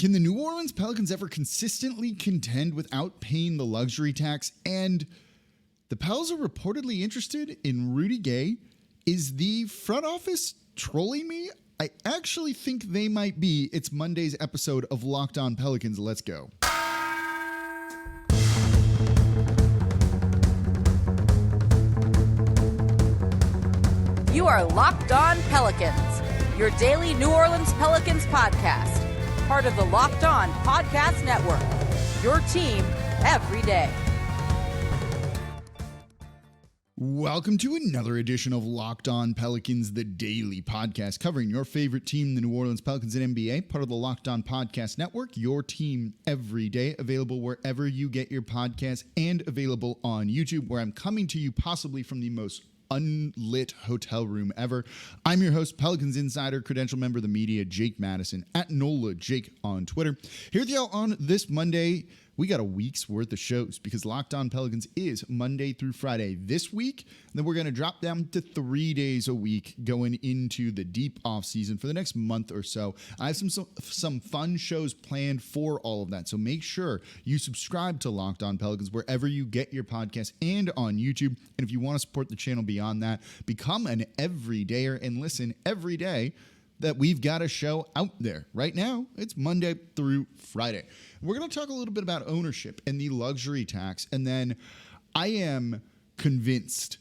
Can the New Orleans Pelicans ever consistently contend without paying the luxury tax? And the Pels are reportedly interested in Rudy Gay. Is the front office trolling me? I actually think they might be. It's Monday's episode of Locked On Pelicans. Let's go. You are Locked On Pelicans, your daily New Orleans Pelicans podcast. Part of the Locked On Podcast Network, your team every day. Welcome to another edition of Locked On Pelicans, the daily podcast covering your favorite team, the New Orleans Pelicans and NBA, part of the Locked On Podcast Network, your team every day, available wherever you get your podcasts and available on YouTube, where I'm coming to you possibly from the most unlit hotel room ever. I'm your host, Pelicans Insider, credential member of the media, Jake Madison, at NOLA Jake on Twitter. Here with y'all on this Monday. We got a week's worth of shows because Locked On Pelicans is Monday through Friday this week. And then we're going to drop down to 3 days a week going into the deep off season for the next month or so. I have some fun shows planned for all of that. So make sure you subscribe to Locked On Pelicans wherever you get your podcasts and on YouTube. And if you want to support the channel beyond that, become an everydayer and listen every day that we've got a show out there. Right now, it's Monday through Friday. We're going to talk a little bit about ownership and the luxury tax. And then I am convinced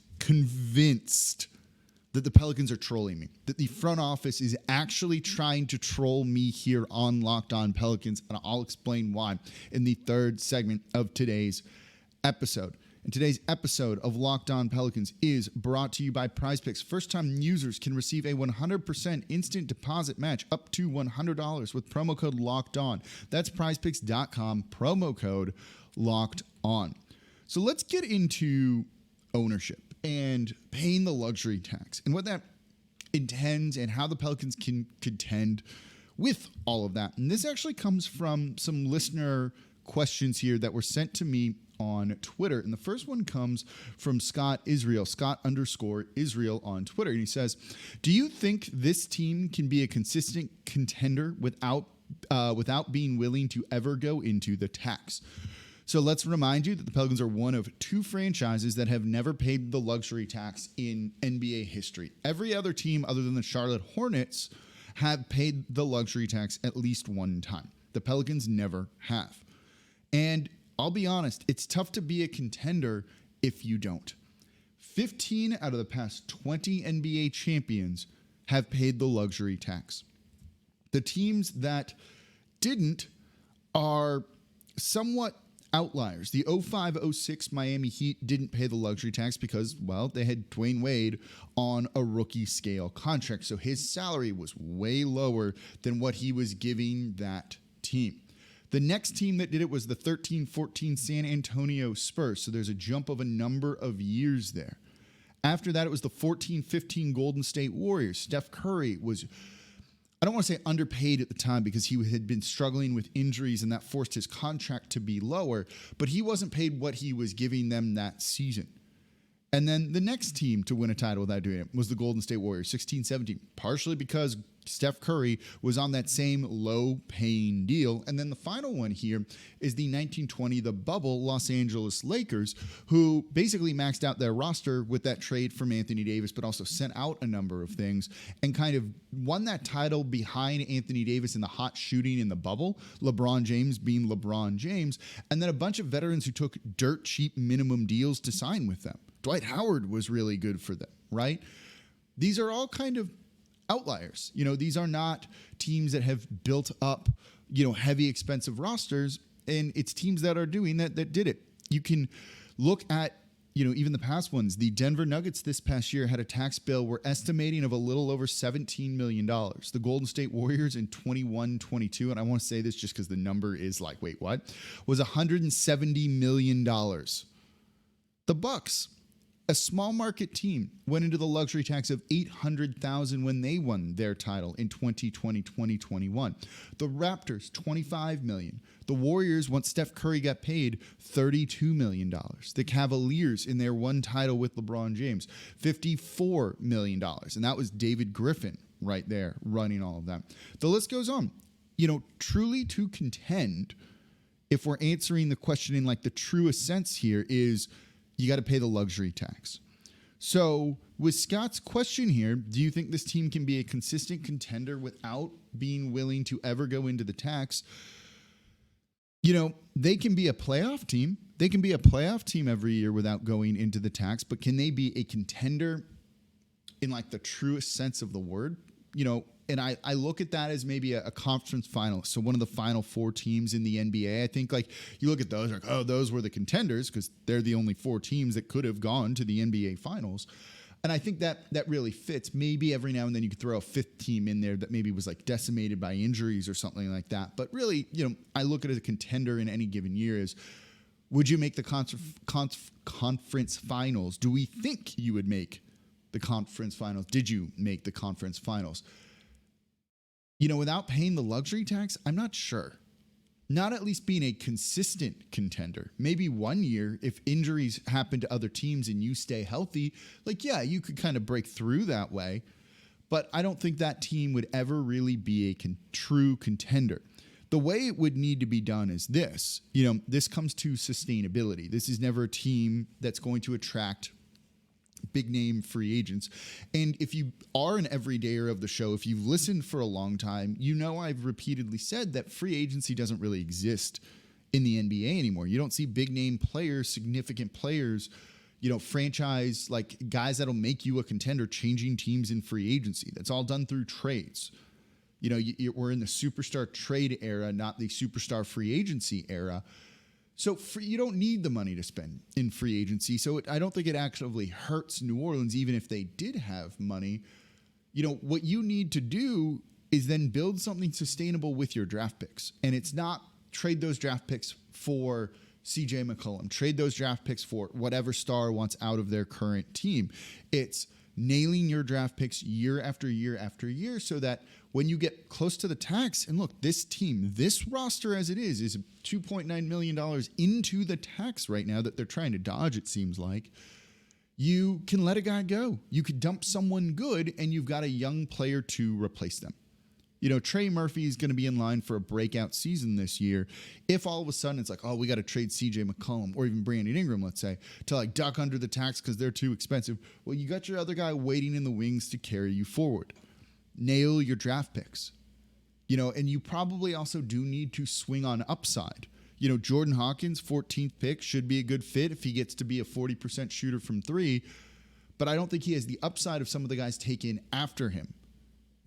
that the Pelicans are trolling me, that the front office is actually trying to troll me here on Locked On Pelicans. And I'll explain why in the third segment of today's episode. And today's episode of Locked On Pelicans is brought to you by PrizePicks. First-time users can receive a 100% instant deposit match up to $100 with promo code Locked On. That's PrizePicks.com, promo code Locked On. So let's get into ownership and paying the luxury tax and what that intends and how the Pelicans can contend with all of that. And this actually comes from some listener questions here that were sent to me on Twitter. And the first one comes from Scott Israel, Scott_Israel on Twitter. And he says, do you think this team can be a consistent contender without being willing to ever go into the tax? So let's remind you that the Pelicans are one of two franchises that have never paid the luxury tax in NBA history. Every other team other than the Charlotte Hornets have paid the luxury tax at least one time. The Pelicans never have. And I'll be honest, it's tough to be a contender if you don't. 15 out of the past 20 NBA champions have paid the luxury tax. The teams that didn't are somewhat outliers. The 05-06 Miami Heat didn't pay the luxury tax because, well, they had Dwayne Wade on a rookie scale contract. So his salary was way lower than what he was giving that team. The next team that did it was the 13-14 San Antonio Spurs. So there's a jump of a number of years there. After that, it was the 14-15 Golden State Warriors. Steph Curry was, I don't want to say underpaid at the time because he had been struggling with injuries and that forced his contract to be lower, but he wasn't paid what he was giving them that season. And then the next team to win a title without doing it was the Golden State Warriors, 16-17, partially because Steph Curry was on that same low-paying deal. And then the final one here is the 1920, the bubble Los Angeles Lakers, who basically maxed out their roster with that trade from Anthony Davis, but also sent out a number of things and kind of won that title behind Anthony Davis in the hot shooting in the bubble, LeBron James being LeBron James, and then a bunch of veterans who took dirt cheap minimum deals to sign with them. Dwight Howard was really good for them, right? These are all kind of outliers. You know, these are not teams that have built up, heavy, expensive rosters, and it's teams that are doing that did it. You can look at, even the past ones. The Denver Nuggets this past year had a tax bill we're estimating of a little over $17 million. The Golden State Warriors in 21-22, and I want to say this just because the number is like, wait, what? Was $170 million. The Bucks, a small market team, went into the luxury tax of $800,000 when they won their title in 2020-2021. The Raptors, $25 million. The Warriors, once Steph Curry got paid, $32 million. The Cavaliers, in their one title with LeBron James, $54 million. And that was David Griffin right there running all of that. The list goes on. truly to contend, if we're answering the question in like the truest sense here, is you got to pay the luxury tax. So with Scott's question here, do you think this team can be a consistent contender without being willing to ever go into the tax? They can be a playoff team. They can be a playoff team every year without going into the tax, but can they be a contender in like the truest sense of the word? And I look at that as maybe a conference finalist. So one of the final four teams in the NBA, I think like you look at those like, oh, those were the contenders because they're the only four teams that could have gone to the NBA finals. And I think that really fits. Maybe every now and then you could throw a fifth team in there that maybe was like decimated by injuries or something like that. But really, I look at it as a contender in any given year is, would you make the conference finals? Do we think you would make the conference finals? Did you make the conference finals? Without paying the luxury tax, I'm not sure. Not at least being a consistent contender. Maybe one year, if injuries happen to other teams and you stay healthy, you could kind of break through that way. But I don't think that team would ever really be a true contender. The way it would need to be done is this. This comes to sustainability. This is never a team that's going to attract big name free agents. And if you are an everydayer of the show, if you've listened for a long time, I've repeatedly said that free agency doesn't really exist in the NBA anymore. You don't see big name players, significant players, franchise, like guys that'll make you a contender changing teams in free agency. That's all done through trades. We're in the superstar trade era, not the superstar free agency era. So you don't need the money to spend in free agency. So I don't think it actually hurts New Orleans, even if they did have money. What you need to do is then build something sustainable with your draft picks. And it's not trade those draft picks for CJ McCollum, trade those draft picks for whatever star wants out of their current team. It's nailing your draft picks year after year after year so that when you get close to the tax, and look, this team, this roster as it is $2.9 million into the tax right now that they're trying to dodge, it seems like. You can let a guy go. You could dump someone good, and you've got a young player to replace them. Trey Murphy is going to be in line for a breakout season this year. If all of a sudden it's like, oh, we got to trade CJ McCollum or even Brandon Ingram, let's say, to like duck under the tax because they're too expensive. Well, you got your other guy waiting in the wings to carry you forward. Nail your draft picks, and you probably also do need to swing on upside. Jordan Hawkins, 14th pick, should be a good fit if he gets to be a 40% shooter from three, but I don't think he has the upside of some of the guys taken after him.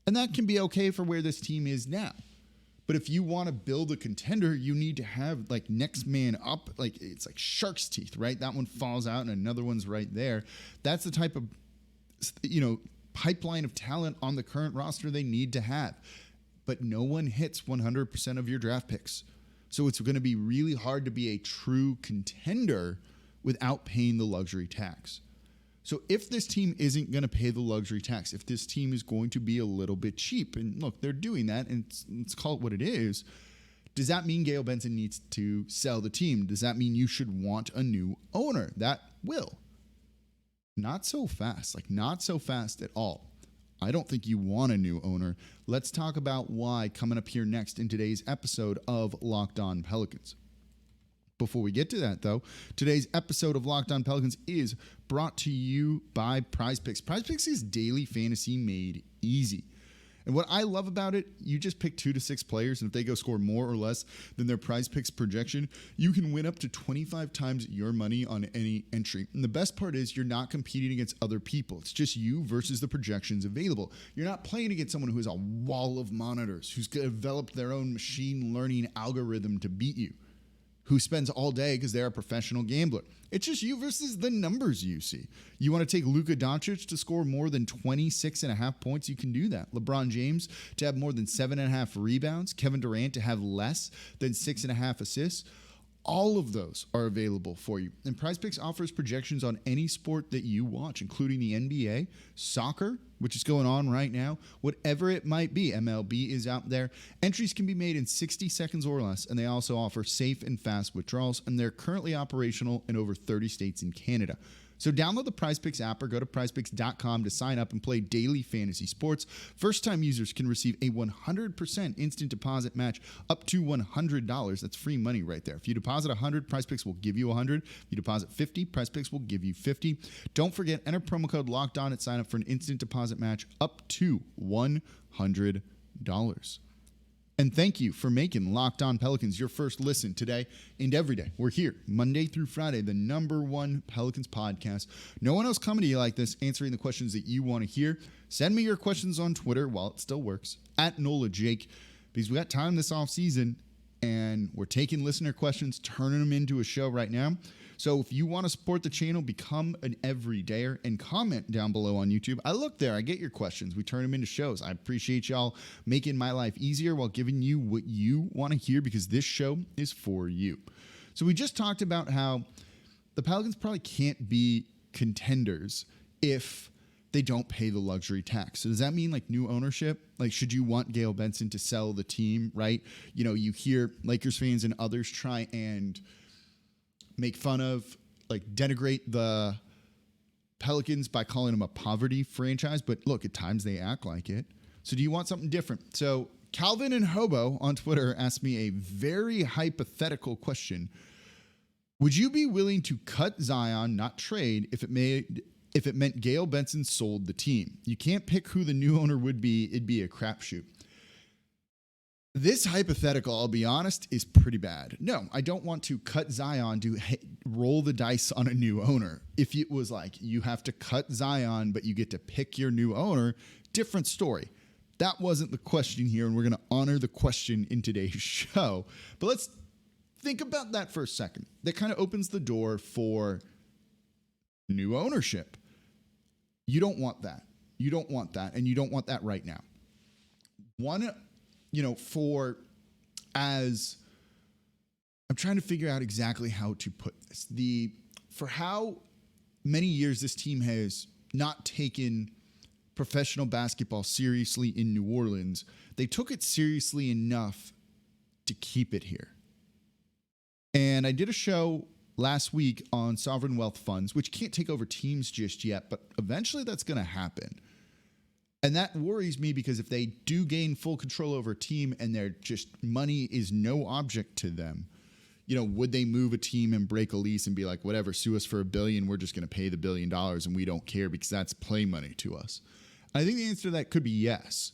And that can be okay for where this team is now. But if you want to build a contender, you need to have like next man up, like it's like shark's teeth, right? That one falls out and another one's right there. That's the type of, pipeline of talent on the current roster they need to have. But no one hits 100% of your draft picks. So it's going to be really hard to be a true contender without paying the luxury tax. So if this team isn't going to pay the luxury tax, if this team is going to be a little bit cheap, and look, they're doing that, and let's call it what it is, does that mean Gayle Benson needs to sell the team? Does that mean you should want a new owner? That will. Not so fast, not so fast at all. I don't think you want a new owner. Let's talk about why coming up here next in today's episode of Locked On Pelicans. Before we get to that, though, today's episode of Locked On Pelicans is brought to you by PrizePicks. PrizePicks is daily fantasy made easy. And what I love about it, you just pick 2 to 6 players, and if they go score more or less than their PrizePicks projection, you can win up to 25 times your money on any entry. And the best part is you're not competing against other people. It's just you versus the projections available. You're not playing against someone who has a wall of monitors, who's developed their own machine learning algorithm to beat you, who spends all day because they're a professional gambler. It's just you versus the numbers you see. You want to take Luka Doncic to score more than 26.5 points? You can do that. LeBron James to have more than 7.5 rebounds. Kevin Durant to have less than 6.5 assists. All of those are available for you. And PrizePicks offers projections on any sport that you watch, including the NBA, soccer, which is going on right now, whatever it might be. MLB is out there. Entries can be made in 60 seconds or less, and they also offer safe and fast withdrawals, and they're currently operational in over 30 states in Canada. So download the PrizePicks app or go to prizepicks.com to sign up and play daily fantasy sports. First-time users can receive a 100% instant deposit match up to $100. That's free money right there. If you deposit $100, PrizePicks will give you $100. If you deposit $50, PrizePicks will give you $50. Don't forget, enter promo code LOCKEDON at sign up for an instant deposit match up to $100. And thank you for making Locked On Pelicans your first listen today and every day. We're here Monday through Friday, the #1 Pelicans podcast. No one else coming to you like this, answering the questions that you want to hear. Send me your questions on Twitter while it still works, at NolaJake, because we got time this offseason and we're taking listener questions, turning them into a show right now. So if you want to support the channel, become an everydayer and comment down below on YouTube. I look there, I get your questions. We turn them into shows. I appreciate y'all making my life easier while giving you what you want to hear, because this show is for you. So we just talked about how the Pelicans probably can't be contenders if they don't pay the luxury tax. So does that mean like new ownership? Like, should you want Gayle Benson to sell the team, right? You know, you hear Lakers fans and others try and make fun of, like, denigrate the Pelicans by calling them a poverty franchise. But look, at times they act like it. So do you want something different? So Calvin and Hobo on Twitter asked me a very hypothetical question. Would you be willing to cut Zion, not trade, if it meant Gayle Benson sold the team? You can't pick who the new owner would be. It'd be a crapshoot. This hypothetical, I'll be honest, is pretty bad. No, I don't want to cut Zion to roll the dice on a new owner. If it was like you have to cut Zion, but you get to pick your new owner, different story. That wasn't the question here, and we're going to honor the question in today's show. But let's think about that for a second. That kind of opens the door for new ownership. You don't want that. You don't want that, and you don't want that right now. I'm trying to figure out exactly how to put this. For how many years this team has not taken professional basketball seriously in New Orleans, they took it seriously enough to keep it here. And I did a show last week on sovereign wealth funds, which can't take over teams just yet, but eventually that's going to happen. And that worries me, because if they do gain full control over a team and their just money is no object to them, you know, would they move a team and break a lease and be like, whatever, sue us for $1 billion, we're just going to pay the $1 billion and we don't care because that's play money to us? I think the answer to that could be yes.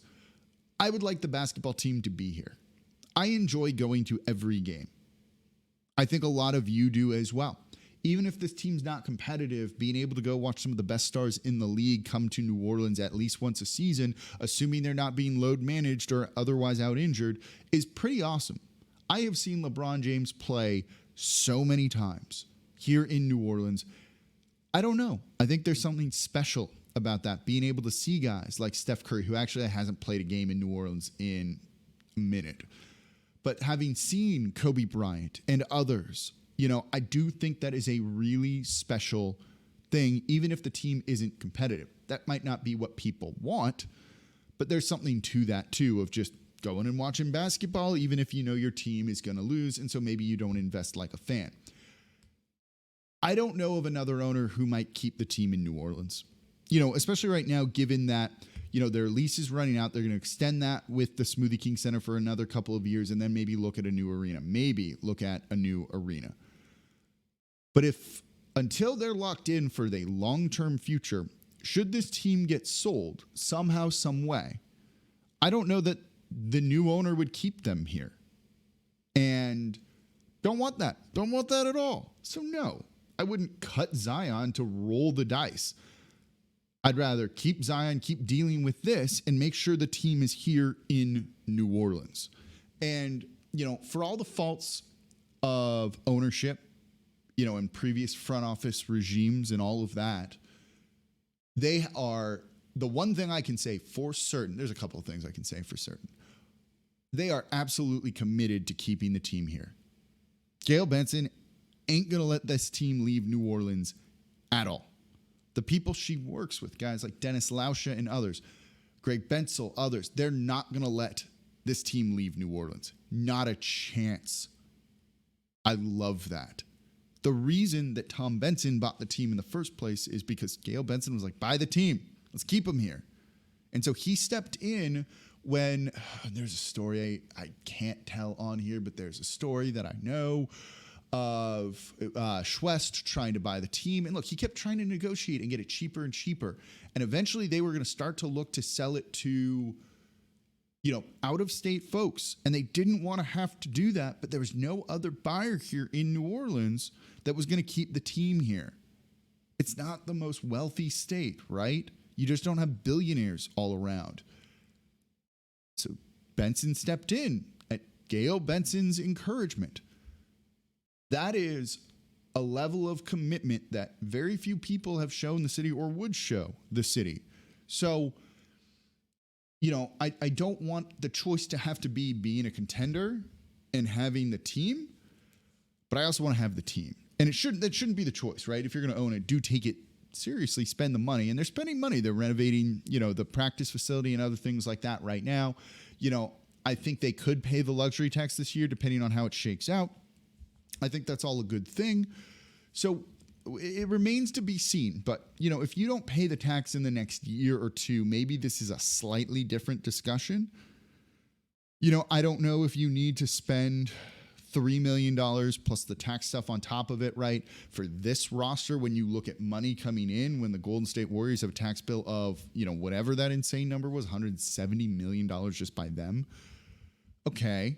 I would like the basketball team to be here. I enjoy going to every game. I think a lot of you do as well. Even if this team's not competitive, being able to go watch some of the best stars in the league come to New Orleans at least once a season, assuming they're not being load managed or otherwise out injured, is pretty awesome. I have seen LeBron James play so many times here in New Orleans. I don't know. I think there's something special about that, being able to see guys like Steph Curry, who actually hasn't played a game in New Orleans in a minute. But having seen Kobe Bryant and others, you know, I do think that is a really special thing, even if the team isn't competitive. That might not be what people want, but there's something to that too, of just going and watching basketball, even if you know your team is going to lose, and so maybe you don't invest like a fan. I don't know of another owner who might keep the team in New Orleans, you know, especially right now, given that, you know, their lease is running out. They're going to extend that with the Smoothie King Center for another couple of years, and then maybe look at a new arena. But if until they're locked in for the long-term future, should this team get sold somehow, some way, I don't know that the new owner would keep them here. And don't want that. Don't want that at all. So no, I wouldn't cut Zion to roll the dice. I'd rather keep Zion, keep dealing with this, and make sure the team is here in New Orleans. And, you know, for all the faults of ownership, you know, in previous front office regimes and all of that, they are the one thing I can say for certain. There's a couple of things I can say for certain. They are absolutely committed to keeping the team here. Gayle Benson ain't going to let this team leave New Orleans at all. The people she works with, guys like Dennis Lauscha and others, Greg Bensel, others, they're not going to let this team leave New Orleans. Not a chance. I love that. The reason that Tom Benson bought the team in the first place is because Gail Benson was like, buy the team. Let's keep him here. And so he stepped in when there's a story I can't tell on here, but there's a story that I know of Schwest trying to buy the team. And look, he kept trying to negotiate and get it cheaper and cheaper. And eventually they were going to start to look to sell it to, out-of-state folks. And they didn't want to have to do that, but there was no other buyer here in New Orleans that was going to keep the team here. It's not the most wealthy state, right? You just don't have billionaires all around. So Benson stepped in at Gail Benson's encouragement. That is a level of commitment that very few people have shown the city or would show the city. So, I don't want the choice to have to be being a contender and having the team, but I also want to have the team. And that shouldn't be the choice, right? If you're going to own it, do take it seriously, spend the money. And they're spending money. They're renovating, the practice facility and other things like that right now. I think they could pay the luxury tax this year, depending on how it shakes out. I think that's all a good thing. So it remains to be seen. But, if you don't pay the tax in the next year or two, maybe this is a slightly different discussion. I don't know if you need to spend $3 million plus the tax stuff on top of it, right? For this roster, when you look at money coming in, when the Golden State Warriors have a tax bill of, whatever that insane number was, $170 million just by them. Okay.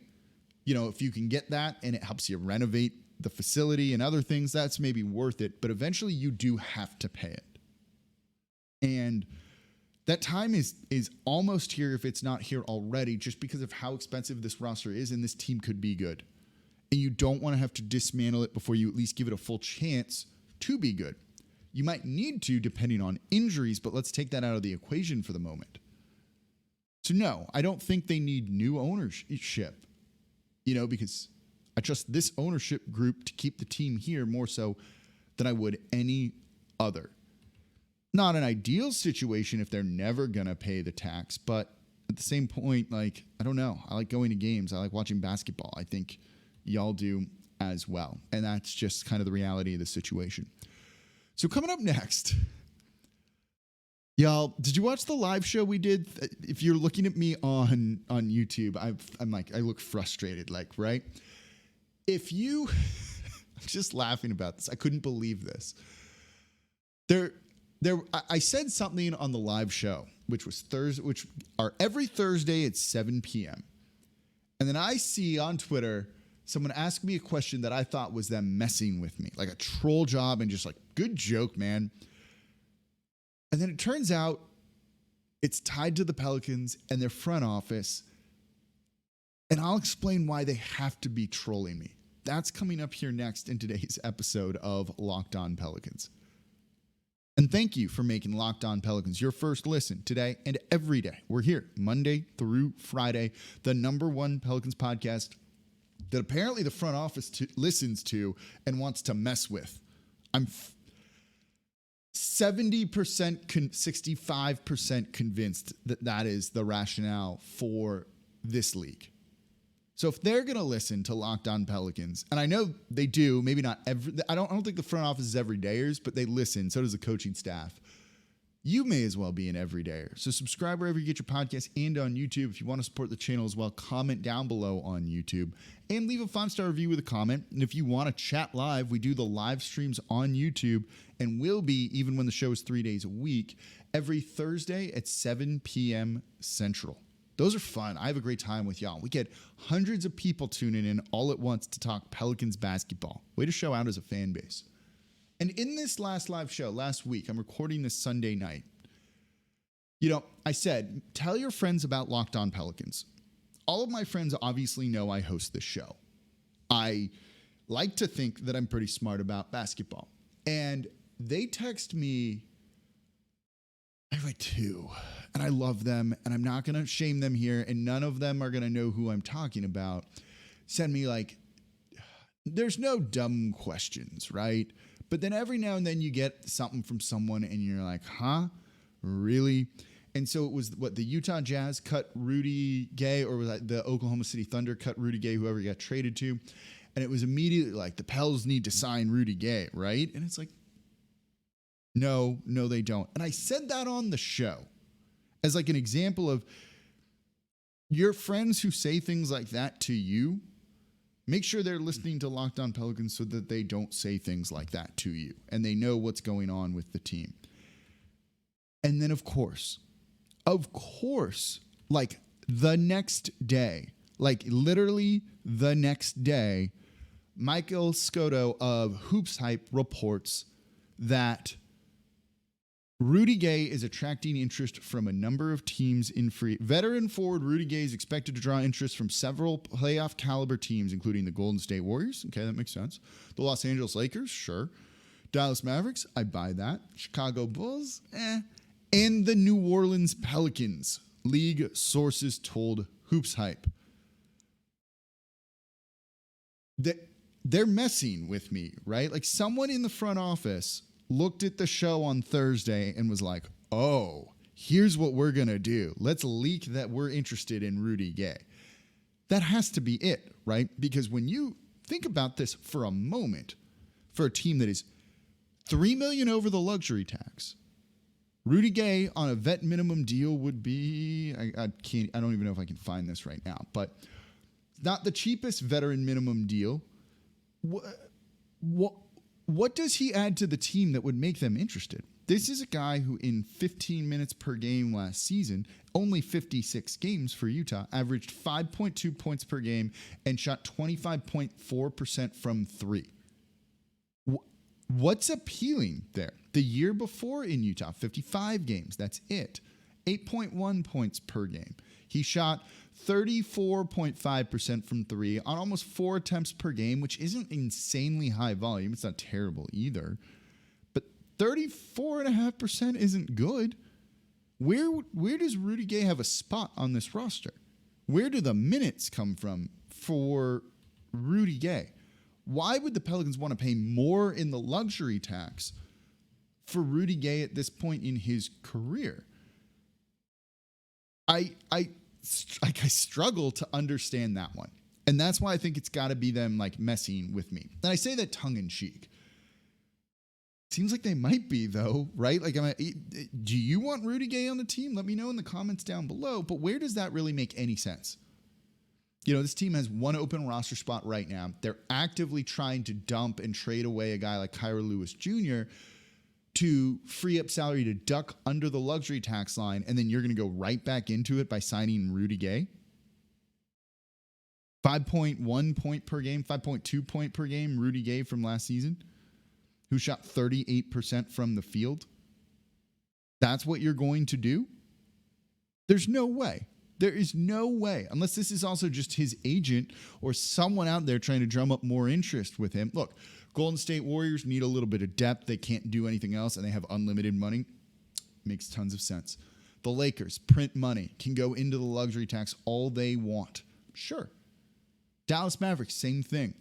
If you can get that and it helps you renovate the facility and other things, that's maybe worth it. But eventually you do have to pay it. And that time is almost here if it's not here already, just because of how expensive this roster is, and this team could be good. And you don't want to have to dismantle it before you at least give it a full chance to be good. You might need to, depending on injuries, but let's take that out of the equation for the moment. So no, I don't think they need new ownership, because I trust this ownership group to keep the team here more so than I would any other. Not an ideal situation if they're never going to pay the tax, but at the same point, I don't know. I like going to games. I like watching basketball. I think y'all do as well. And that's just kind of the reality of the situation. So coming up next, y'all, did you watch the live show we did? If you're looking at me on YouTube, I look frustrated, right? If you, I'm just laughing about this. I couldn't believe this. I said something on the live show, which was Thursday, which are every Thursday at 7 p.m. And then I see on Twitter someone asked me a question that I thought was them messing with me, like a troll job, and just good joke, man. And then it turns out it's tied to the Pelicans and their front office. And I'll explain why they have to be trolling me. That's coming up here next in today's episode of Locked On Pelicans. And thank you for making Locked On Pelicans your first listen today and every day. We're here Monday through Friday, the #1 Pelicans podcast that apparently the front office listens to and wants to mess with. I'm 70%, 65% convinced that is the rationale for this league. So if they're going to listen to Locked On Pelicans, and I know they do, maybe not every, I don't think the front office is everydayers, but they listen. So does the coaching staff. You may as well be an everydayer. So subscribe wherever you get your podcasts and on YouTube. If you want to support the channel as well, comment down below on YouTube and leave a 5-star review with a comment. And if you want to chat live, we do the live streams on YouTube and will be, even when the show is 3 days a week, every Thursday at 7 p.m. Central. Those are fun. I have a great time with y'all. We get hundreds of people tuning in all at once to talk Pelicans basketball. Way to show out as a fan base. And in this last live show, last week, I'm recording this Sunday night. I said, tell your friends about Locked On Pelicans. All of my friends obviously know I host this show. I like to think that I'm pretty smart about basketball. And they text me, I have 2, and I love them, and I'm not going to shame them here, and none of them are going to know who I'm talking about. Send me there's no dumb questions, right? But then every now and then you get something from someone and you're like, huh? Really? And so it was the Utah Jazz cut Rudy Gay, or was that the Oklahoma City Thunder cut Rudy Gay, whoever he got traded to. And it was immediately like, the Pels need to sign Rudy Gay, right? And it's like, no, they don't. And I said that on the show as like an example of your friends who say things like that to you. Make sure they're listening to Locked On Pelicans so that they don't say things like that to you and they know what's going on with the team. And then, of course, like the next day, like literally the next day, Michael Scotto of Hoops Hype reports that Rudy Gay is attracting interest from a number of teams in free. Veteran forward Rudy Gay is expected to draw interest from several playoff caliber teams, including the Golden State Warriors. Okay, that makes sense. The Los Angeles Lakers, sure. Dallas Mavericks, I buy that. Chicago Bulls, and the New Orleans Pelicans. League sources told Hoops Hype. They're messing with me, right? Like someone in the front office looked at the show on Thursday and was like, oh, here's what we're going to do. Let's leak that we're interested in Rudy Gay. That has to be it, right? Because when you think about this for a moment, for a team that is $3 million over the luxury tax, Rudy Gay on a vet minimum deal would be, I don't even know if I can find this right now, but not the cheapest veteran minimum deal. What does he add to the team that would make them interested? This is a guy who in 15 minutes per game last season, only 56 games for Utah, averaged 5.2 points per game and shot 25.4% from three. What's appealing there? The year before in Utah, 55 games, that's it. 8.1 points per game. He shot 34.5% from three on almost 4 attempts per game, which isn't insanely high volume. It's not terrible either. But 34.5% isn't good. Where does Rudy Gay have a spot on this roster? Where do the minutes come from for Rudy Gay? Why would the Pelicans want to pay more in the luxury tax for Rudy Gay at this point in his career? I struggle to understand that one. And that's why I think it's got to be them like messing with me. And I say that tongue in cheek. Seems like they might be though, right? Like, do you want Rudy Gay on the team? Let me know in the comments down below. But where does that really make any sense? You know, this team has one open roster spot right now. They're actively trying to dump and trade away a guy like Kyra Lewis Jr. to free up salary to duck under the luxury tax line, and then you're going to go right back into it by signing Rudy Gay. 5.1 point per game, 5.2 point per game, Rudy Gay from last season, who shot 38% from the field. That's what you're going to do? There's no way. There is no way, unless this is also just his agent or someone out there trying to drum up more interest with him. Look, Golden State Warriors need a little bit of depth. They can't do anything else, and they have unlimited money. Makes tons of sense. The Lakers print money, can go into the luxury tax all they want. Sure. Dallas Mavericks, same thing.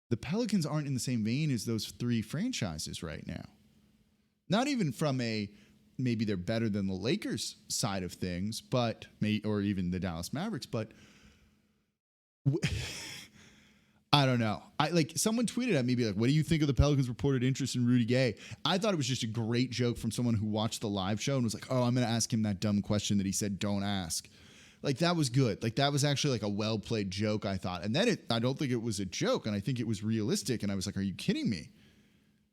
The Pelicans aren't in the same vein as those three franchises right now. Not even from maybe they're better than the Lakers side of things, or even the Dallas Mavericks, but I don't know. Someone tweeted at me, be like, what do you think of the Pelicans' reported interest in Rudy Gay? I thought it was just a great joke from someone who watched the live show and was like, oh, I'm going to ask him that dumb question that he said don't ask. Like, that was good. Like, that was actually like a well-played joke, I thought. And then I don't think it was a joke, and I think it was realistic. And I was like, are you kidding me?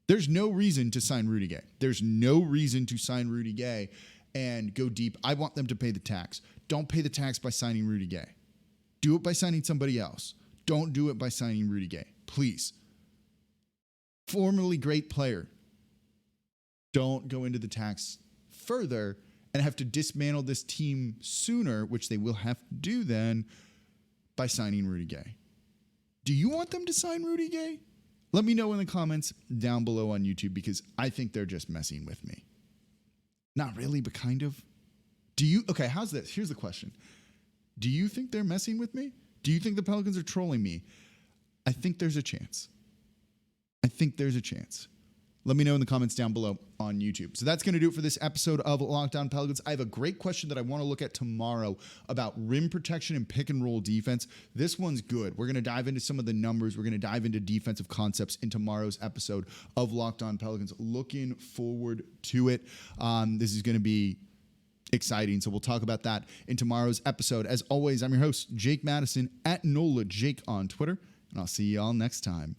There's no reason to sign Rudy Gay. There's no reason to sign Rudy Gay and go deep. I want them to pay the tax. Don't pay the tax by signing Rudy Gay. Do it by signing somebody else. Don't do it by signing Rudy Gay. Please. Formerly great player. Don't go into the tax further and have to dismantle this team sooner, which they will have to do then, by signing Rudy Gay. Do you want them to sign Rudy Gay? Let me know in the comments down below on YouTube, because I think they're just messing with me. Not really, but kind of. Okay, how's this? Here's the question. Do you think they're messing with me? Do you think the Pelicans are trolling me? I think there's a chance. let me know in the comments down below on YouTube. So that's going to do it for this episode of Locked On Pelicans. I have a great question that I want to look at tomorrow about rim protection and pick and roll defense. This one's good. We're going to dive into some of the numbers. We're going to dive into defensive concepts in tomorrow's episode of Locked On Pelicans. Looking forward to it. This is going to be exciting. So we'll talk about that in tomorrow's episode. As always, I'm your host, Jake Madison, at NOLA Jake on Twitter, and I'll see you all next time.